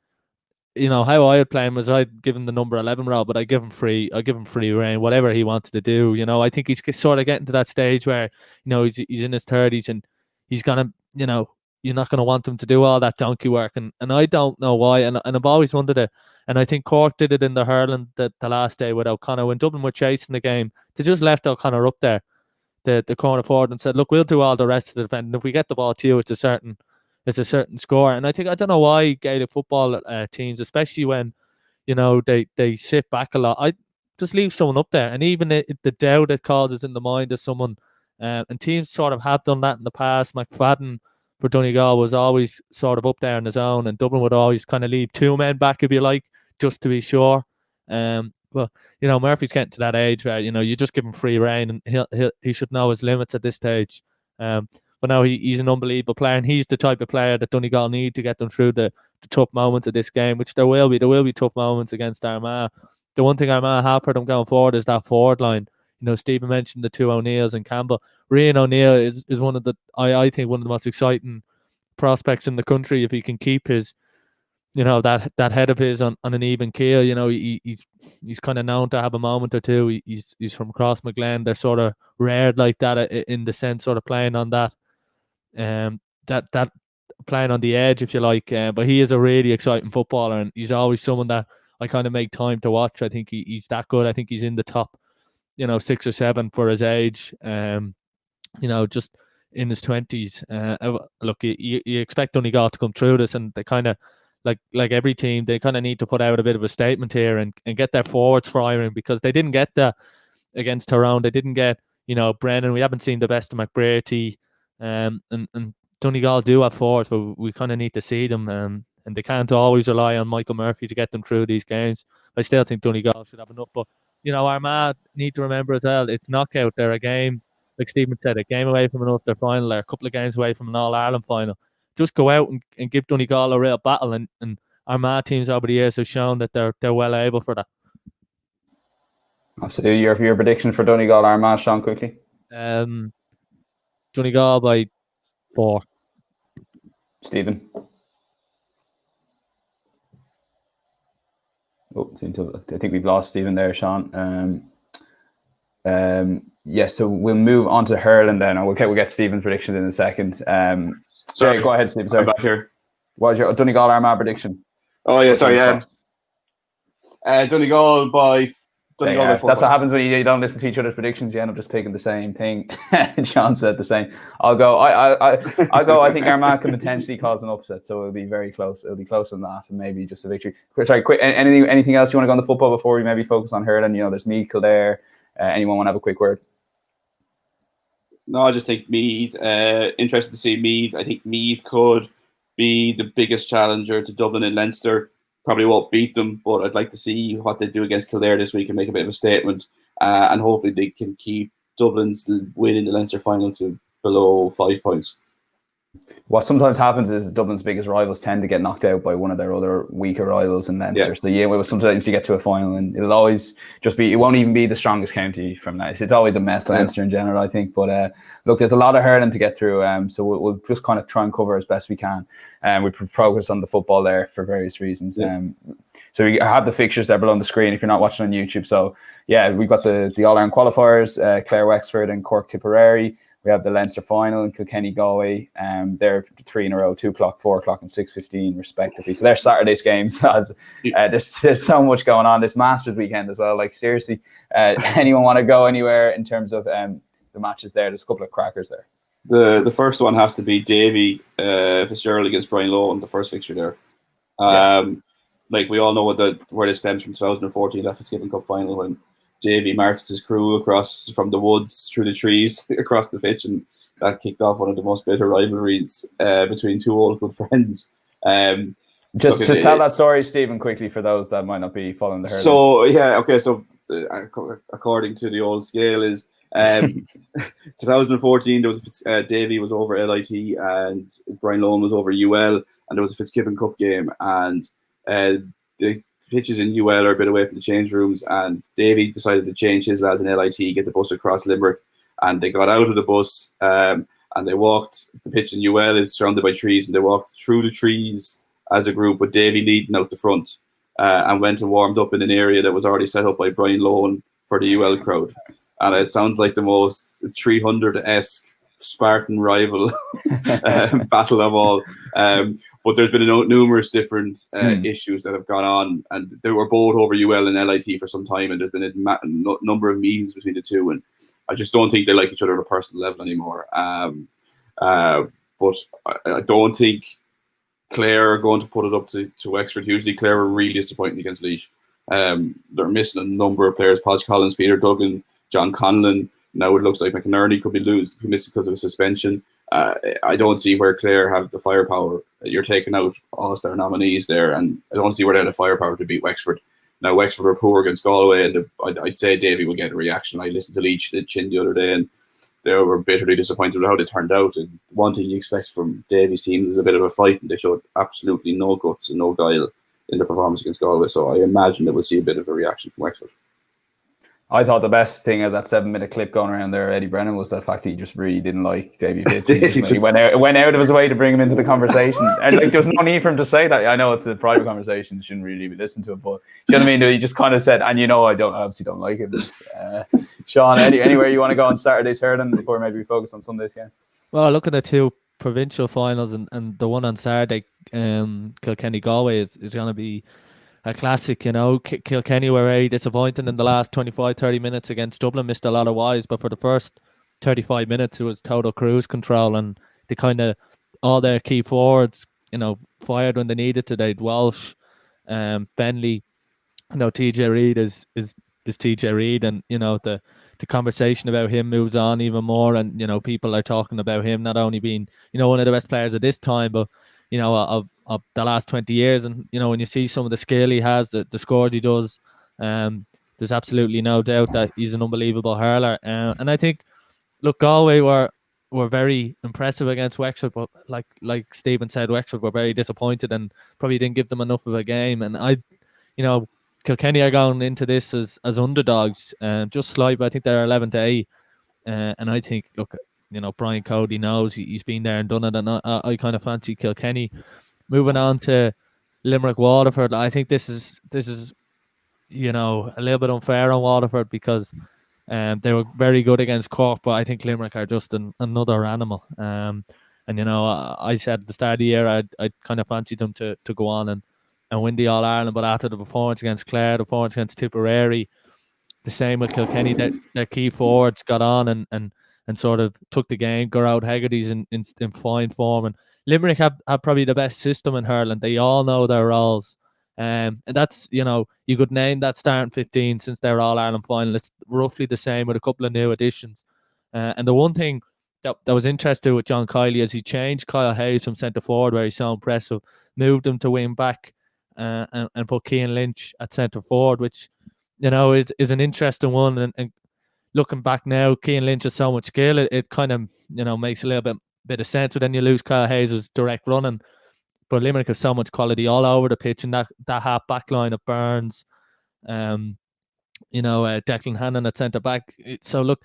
How I would play him is I'd give him the number 11 role, but I give him free reign, whatever he wanted to do. I think he's sort of getting to that stage where, he's in his 30s and he's gonna, you're not gonna want him to do all that donkey work, and I don't know why, and I've always wondered it. And I think Cork did it in the hurling the last day with O'Connor. When Dublin were chasing the game, they just left O'Connor up there, the corner forward, and said, look, we'll do all the rest of the defending. If we get the ball to you, it's a certain score. And I don't know why Gaelic football teams, especially when they sit back a lot, I just leave someone up there, and even the doubt it causes in the mind of someone, and teams sort of have done that in the past. McFadden for Donegal was always sort of up there on his own, and Dublin would always kind of leave two men back, if you like, just to be sure. Well, Murphy's getting to that age where you just give him free reign, and he should know his limits at this stage. But no, he's an unbelievable player, and he's the type of player that Donegal need to get them through the tough moments of this game, which there will be. There will be tough moments against Armagh. The one thing Armagh have for them going forward is that forward line. Stephen mentioned the two O'Neills and Campbell. Rian O'Neill is one of the, I think, one of the most exciting prospects in the country if he can keep his, that head of his on an even keel. He's kind of known to have a moment or two. He's from Cross McGlen. They're sort of rare like that in the sense, sort of playing on that. That playing on the edge, if you like, but he is a really exciting footballer, and he's always someone that I kind of make time to watch. I think he's that good. I think he's in the top, 6 or 7 for his age. Just in his 20s. Look, you expect Donegal to come through this, and they kind of like every team, they kind of need to put out a bit of a statement here and get their forwards firing, because they didn't get that against Tyrone. They didn't get Brennan. We haven't seen the best of McBrearty. And Donegal do have forwards, but we kind of need to see them. and they can't always rely on Michael Murphy to get them through these games. I still think Donegal should have enough, but Armagh need to remember as well, it's knockout. They're a game, like Stephen said, a game away from an Ulster final, they're a couple of games away from an All-Ireland final. Just go out and give Donegal a real battle, and Armagh teams over the years have shown that they're well able for that. So your prediction for Donegal Armagh, Sean, quickly. Donegal by 4. Stephen. I think we've lost Stephen there, Sean. So we'll move on to hurling then. We'll get Stephen's predictions in a second. Sorry, go ahead, Stephen. Sorry. I'm back here. What was your Donegal Armagh prediction? Oh yeah, sorry. Donegal by. That's what happens when you don't listen to each other's predictions. You end up just picking the same thing. Sean said the same. I'll go. I'll go. I think Armagh can potentially cause an upset, so it'll be very close. It'll be closer than that, and maybe just a victory. Sorry, quick. Anything else you want to go on the football before we maybe focus on hurling? There's Meath, Kildare. Anyone want to have a quick word? No, I just think Meath. Interested to see Meath. I think Meath could be the biggest challenger to Dublin and Leinster. Probably won't beat them, but I'd like to see what they do against Kildare this week and make a bit of a statement. And hopefully they can keep Dublin's win in the Leinster final to below 5 points. What sometimes happens is Dublin's biggest rivals tend to get knocked out by one of their other weaker rivals in Leinster. So sometimes you get to a final and it'll always just be, it won't even be the strongest county from that. It's always a mess, Leinster in general, I think. But look, there's a lot of hurling to get through. So we'll just kind of try and cover as best we can. We progress on the football there for various reasons. So we have the fixtures there below on the screen if you're not watching on YouTube. So we've got the All-Ireland qualifiers, Clare Wexford and Cork Tipperary. We have the Leinster final in Kilkenny, Galway. They're 3 in a row, 2 o'clock, 4 o'clock, and 6:15 respectively. So they're Saturday's games. There's so much going on this Masters weekend as well. Like seriously, anyone want to go anywhere in terms of the matches there? There's a couple of crackers there. The first one has to be Davy Fitzgerald against Brian Lowe in the first fixture there. Like we all know where this stems from 2014, that Fitzgibbon Cup final when Davy marched his crew across from the woods through the trees across the pitch, and that kicked off one of the most bitter rivalries between two old good friends. Just tell that story, Stephen, quickly for those that might not be following the hurling. So according to the old scale is 2014 there was Davy was over LIT and Brian Lowe was over UL, and there was a Fitzgibbon Cup game, and the pitches in UL are a bit away from the change rooms, and Davy decided to change his lads in LIT, get the bus across Limerick, and they got out of the bus and they walked. The pitch in UL is surrounded by trees, and they walked through the trees as a group with Davy leading out the front, and went and warmed up in an area that was already set up by Brian Lowe for the UL crowd. And it sounds like the most 300-esque Spartan rival battle of all. But there's been numerous different issues that have gone on, and they were both over UL and LIT for some time, and there's been a number of meetings between the two, and I just don't think they like each other at a personal level anymore. But I don't think Clare are going to put it up to Wexford. Usually Clare are really disappointing against Laois. They're missing a number of players: Podge Collins, Peter Duggan, John Conlon. Now it looks like McInerney could be missing because of a suspension. I don't see where Clare have the firepower. You're taking out all-star nominees there, and I don't see where they have the firepower to beat Wexford. Now Wexford are poor against Galway, and I'd say Davy will get a reaction. I listened to Laois the Chin the other day, and they were bitterly disappointed with how they turned out. And one thing you expect from Davy's teams is a bit of a fight, and they showed absolutely no guts and no guile in the performance against Galway. So I imagine that we'll see a bit of a reaction from Wexford. I thought the best thing of that 7-minute clip going around there, Eddie Brennan, was the fact that he just really didn't like Davy Fitz. He went out of his way to bring him into the conversation. And there was no need for him to say that. I know it's a private conversation, you shouldn't really be listening to it, but you know what I mean? He just kind of said, and I obviously don't like him. Sean, anywhere you want to go on Saturday's hurling before maybe we focus on Sunday's game? Well, look at the two provincial finals, and the one on Saturday, Kilkenny Galway is going to be a classic. Kilkenny were very disappointing in the last 25-30 minutes against Dublin, missed a lot of wides, but for the first 35 minutes it was total cruise control, and they kind of all their key forwards fired when they needed to. They'd Walsh, Benley, TJ Reid is TJ Reid, and the conversation about him moves on even more, and people are talking about him not only being one of the best players at this time, but of the last 20 years. And when you see some of the skill he has, the scores he does, there's absolutely no doubt that he's an unbelievable hurler. And I think, look, Galway were very impressive against Wexford, but like Stephen said, Wexford were very disappointed and probably didn't give them enough of a game. And Kilkenny are going into this as underdogs, just slight, but I think they're 11-8. And I think, look, Brian Cody knows he's been there and done it, and I kind of fancy Kilkenny. Moving on to Limerick Waterford, I think this is a little bit unfair on Waterford because they were very good against Cork, but I think Limerick are just another animal. And I said at the start of the year I kind of fancied them to go on and win the All Ireland, but after the performance against Clare, the performance against Tipperary, the same with Kilkenny, their key forwards got on and sort of took the game. Gerard Hegarty's in fine form, and Limerick have probably the best system in hurling. They all know their roles. And that's, you could name that starting 15 since their All Ireland final. It's roughly the same with a couple of new additions. And the one thing that was interesting with John Kiley is he changed Kyle Hayes from centre forward, where he's so impressive, moved him to wing back, and put Cian Lynch at centre forward, which is an interesting one. And looking back now, Cian Lynch has so much skill. It kind of makes a little bit of sense. But then you lose Kyle Hayes' direct running. But Limerick have so much quality all over the pitch, and that half back line of Burns, Declan Hannon at centre back. So look,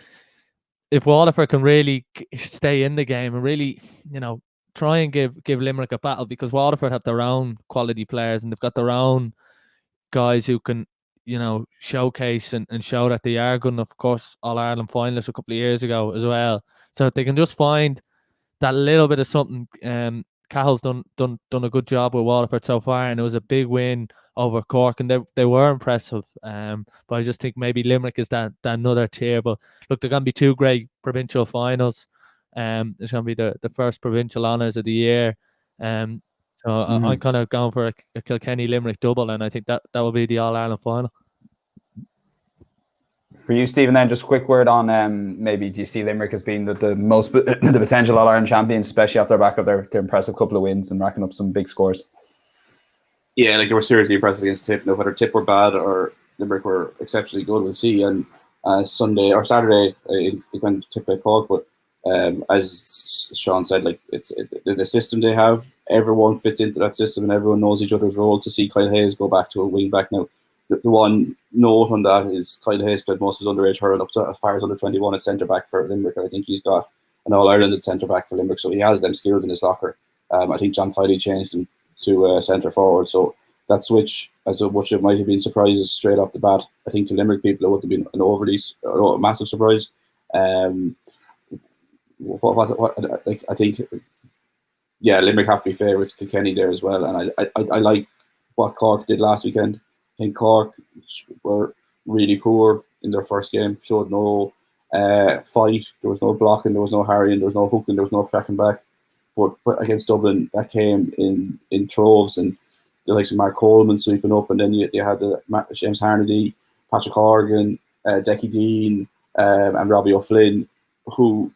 if Waterford can really stay in the game and really, try and give Limerick a battle, because Waterford have their own quality players and they've got their own guys who can, showcase and show that they are good enough. Of course, All Ireland finalists a couple of years ago as well. So if they can just find that little bit of something, Cahill's done a good job with Waterford so far, and it was a big win over Cork, and they were impressive. But I just think maybe Limerick is that another tier. But look, they're going to be two great provincial finals. It's going to be the first provincial honours of the year. So I'm kind of going for a Kilkenny Limerick double, and I think that will be the All Ireland final. For you, Stephen, then just a quick word on maybe do you see Limerick as being the most the potential All Ireland champions, especially off their back of their impressive couple of wins and racking up some big scores? Yeah, like they were seriously impressive against Tip. Whether Tip were bad or Limerick were exceptionally good, we'll see. And Sunday or Saturday, it went Tip by Cork, but as Sean said, like the system they have, everyone fits into that system and everyone knows each other's role. To see Kyle Hayes go back to a wing back now, the one note on that is Kyle Hayes played most of his underage hurling up to as far as under 21 at centre back for Limerick. I think he's got an All Ireland at centre back for Limerick, so he has them skills in his locker. I think John Kiley changed him to centre forward, so that switch, as much it might have been surprises straight off the bat, I think to Limerick people it would have been an massive surprise. I think, yeah, Limerick have to be favourites. Kilkenny there as well, and I like what Cork did last weekend. I think Cork were really poor in their first game, showed no fight, there was no blocking, there was no harrying, there was no hooking, there was no tracking back. But against Dublin, that came in troves, and the likes of Mark Coleman sweeping up, and then you had James Harnedy, Patrick Horgan, Decky Dean, and Robbie O'Flynn, who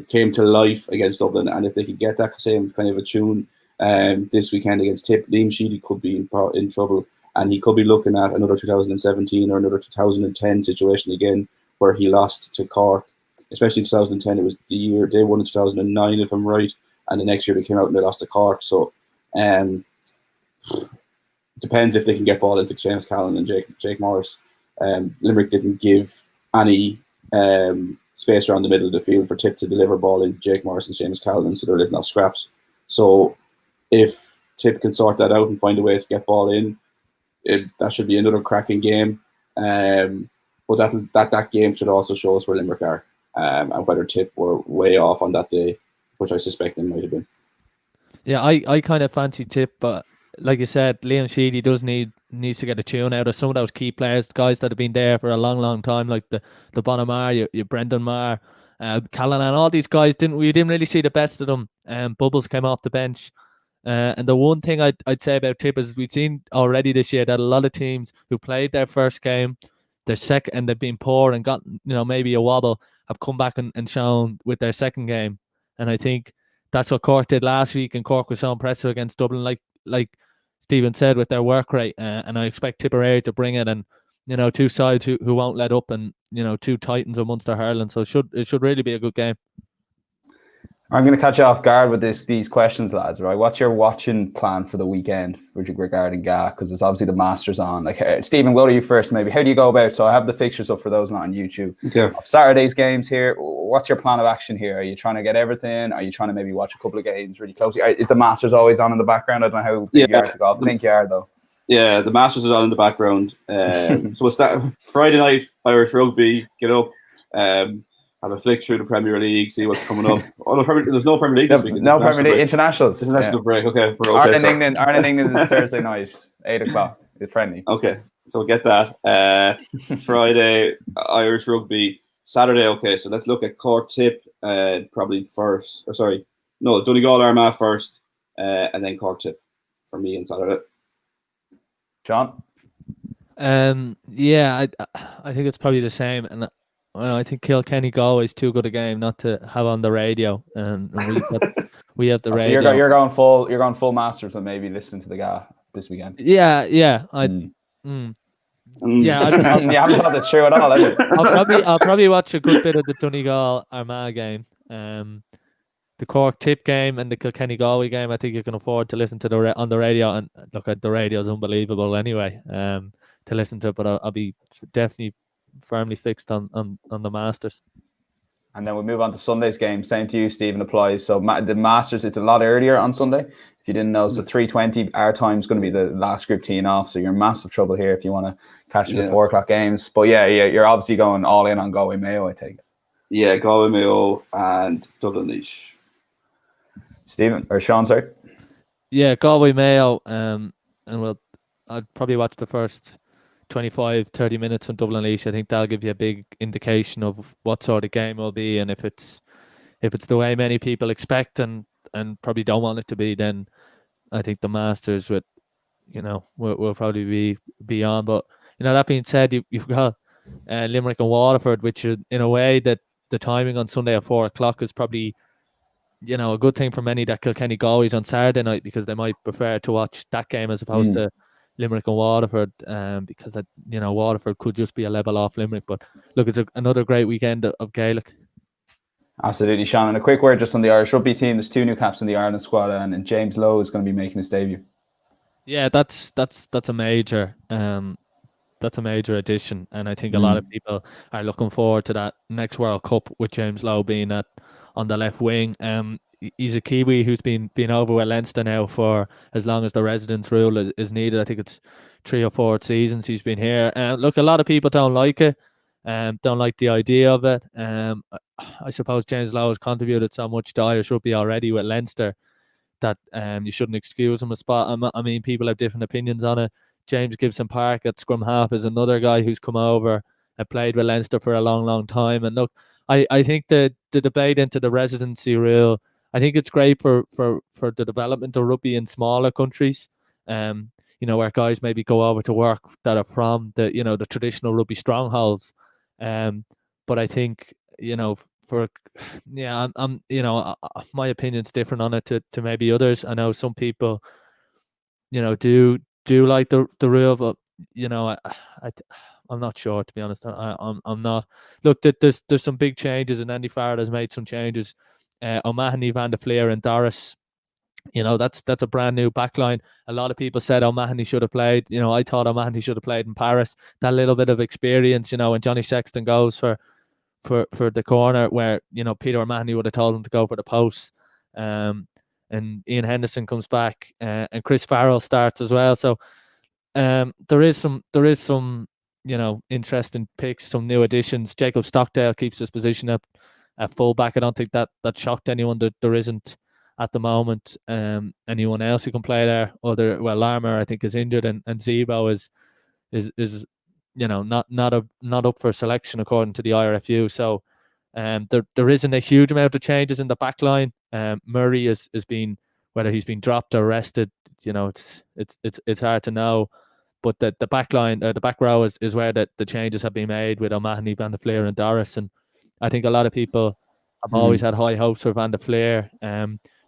came to life against Dublin. And if they could get that same kind of a tune this weekend against Tip, Liam Sheedy could be in trouble, and he could be looking at another 2017 or another 2010 situation again, where he lost to Cork. Especially 2010, it was the year they won in 2009, if I'm right, and the next year they came out and they lost to Cork. So it depends if they can get ball into James Callan and Jake Morris. Limerick didn't give any space around the middle of the field for Tip to deliver ball into Jake Morris and James Callan, so they're living off scraps. So if Tip can sort that out and find a way to get ball in, that should be another cracking game. But that game should also show us where Limerick are, and whether Tip were way off on that day, which I suspect they might have been. Yeah, I kind of fancy Tip, but like you said, Liam Sheedy needs to get a tune out of some of those key players, guys that have been there for a long time, like the Bonamar, your Brendan Marr, Callanan, all these guys. We didn't really see the best of them. Bubbles came off the bench. And the one thing I'd say about Tip is we've seen already this year that a lot of teams who played their first game, their second, and they've been poor and got maybe a wobble, have come back and shown with their second game. And I think that's what Cork did last week, and Cork was so impressive against Dublin, like Stephen said, with their work rate. And I expect Tipperary to bring it, and two sides who won't let up, and two titans of Munster hurling. So it should really be a good game. I'm going to catch you off guard with these questions, lads. Right? What's your watching plan for the weekend regarding GA? Because it's obviously the Masters on. Like, Stephen, what are you first? Maybe how do you go about? So I have the fixtures up for those not on YouTube. Okay. Saturday's games here. What's your plan of action here? Are you trying to get everything? Are you trying to maybe watch a couple of games really closely? Is the Masters always on in the background? I don't know how big you are to golf. I think you are though. Yeah, the Masters is on in the background. So it's that Friday night Irish rugby. Get up. Have a flick through the Premier League, see what's coming up. There's no Premier League this week. No Premier League internationals. International break. Okay. Ireland, England is Thursday night, 8:00. It's friendly. Okay, so we'll get that. Friday Irish rugby. Saturday. Okay, so let's look at Cork Tip. Probably first. Or sorry, no, Donegal Armagh first, and then Cork Tip for me on Saturday. John. Yeah, I think it's probably the same, and I think Kilkenny Galway is too good a game not to have on the radio, and we have the radio. So you're going full Masters, and maybe listen to the GA this weekend. Yeah. Yeah, I you haven't thought it through at all, have you? I'll probably watch a good bit of the Donegal Armagh game, the Cork Tip game, and the Kilkenny Galway game. I think you can afford to listen to on the radio, and look at the radio is unbelievable anyway. To listen to it, but I'll be definitely firmly fixed on the Masters. And then we'll move on to Sunday's game. Same to you, Stephen, applies. So the Masters, it's a lot earlier on Sunday, if you didn't know. So 3:20 our time is going to be the last group teeing off. So you're in massive trouble here if you want to catch the 4:00 games. But yeah, you're obviously going all in on Galway Mayo, I take it. Yeah, Galway Mayo and Dublin Laois. Stephen or Sean, sorry. Yeah, Galway Mayo. And I'd probably watch the first 25-30 minutes on Dublin Laois. I think that'll give you a big indication of what sort of game will be, and if it's the way many people expect and probably don't want it to be, then I think the Masters will probably be on. But that being said, you've got Limerick and Waterford, which is, in a way, that the timing on Sunday at 4:00 is probably a good thing for many that Kilkenny Galway's on Saturday night, because they might prefer to watch that game as opposed to Limerick and Waterford, because Waterford could just be a level off Limerick. But look, it's another great weekend of Gaelic. Absolutely, Sean. And a quick word just on the Irish rugby team. There's 2 new caps in the Ireland squad, and James Lowe is going to be making his debut. Yeah, that's a major addition, and I think a lot of people are looking forward to that next World Cup with James Lowe being on the left wing. He's a Kiwi who's been over with Leinster now for as long as the residence rule is needed. I think it's 3 or 4 seasons he's been here. Look, a lot of people don't like it, don't like the idea of it. I suppose James Lowe has contributed so much to Irish rugby already with Leinster that you shouldn't excuse him a spot. I mean, people have different opinions on it. James Gibson Park at scrum half is another guy who's come over and played with Leinster for a long, long time. And look, I think the debate into the residency rule, I think it's great for the development of rugby in smaller countries, where guys maybe go over to work that are from the traditional rugby strongholds. But I think, my opinion's different on it to maybe others. I know some people, do like the rule, but I'm not sure, to be honest. I'm not. Look, there's some big changes, and Andy Farrell has made some changes. O'Mahony, Van der Fleer, and Doris. That's a brand new backline. A lot of people said O'Mahony should have played. I thought O'Mahony should have played in Paris. That little bit of experience, when Johnny Sexton goes for the corner, where Peter O'Mahony would have told him to go for the post. And Ian Henderson comes back, and Chris Farrell starts as well. So there is some interesting picks, some new additions. Jacob Stockdale keeps his position up at fullback. I don't think that shocked anyone that there isn't at the moment anyone else who can play there. Larmer, I think, is injured, and Zebo is not up for selection according to the IRFU. So there isn't a huge amount of changes in the back line. Murray has been, whether he's been dropped or rested, it's hard to know. But the back line, the back row is where the changes have been made with O'Mahony, Van der Fleer, and Doris. And I think a lot of people have always had high hopes for Van der Fleer.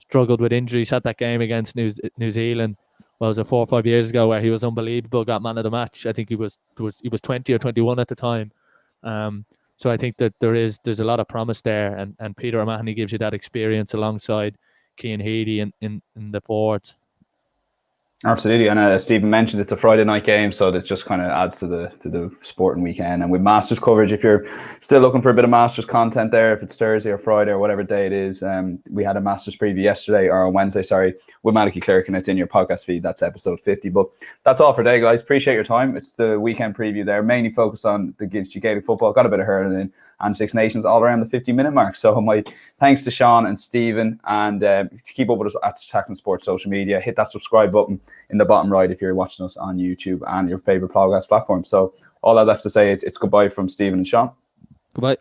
struggled with injuries. Had that game against New Zealand, well, was it 4 or 5 years ago, where he was unbelievable, got man of the match. I think he was 20 or 21 at the time. So I think that there's a lot of promise there, and Peter O'Mahony gives you that experience alongside Cian Heady in the forwards. Absolutely, and as Stephen mentioned, it's a Friday night game, so that just kind of adds to the sporting weekend. And with Masters coverage, if you're still looking for a bit of Masters content there, if it's Thursday or Friday or whatever day it is, we had a Masters preview yesterday, or on Wednesday, sorry, with Malachy Clerk, and it's in your podcast feed. That's episode 50. But that's all for today, guys. Appreciate your time. It's the weekend preview there, mainly focused on the Gaelic football. Got a bit of hurling in, and Six Nations all around the 50-minute mark. So my thanks to Sean and Stephen, and keep up with us at Tackling Sports social media. Hit that subscribe button in the bottom right if you're watching us on YouTube and your favorite podcast platform. So all I left to say is it's goodbye from Stephen and Sean. Goodbye.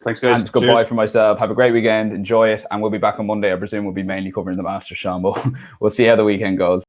Thanks, guys. And it's goodbye from myself. Have a great weekend. Enjoy it. And we'll be back on Monday. I presume we'll be mainly covering the Masters, Sean, but we'll see how the weekend goes.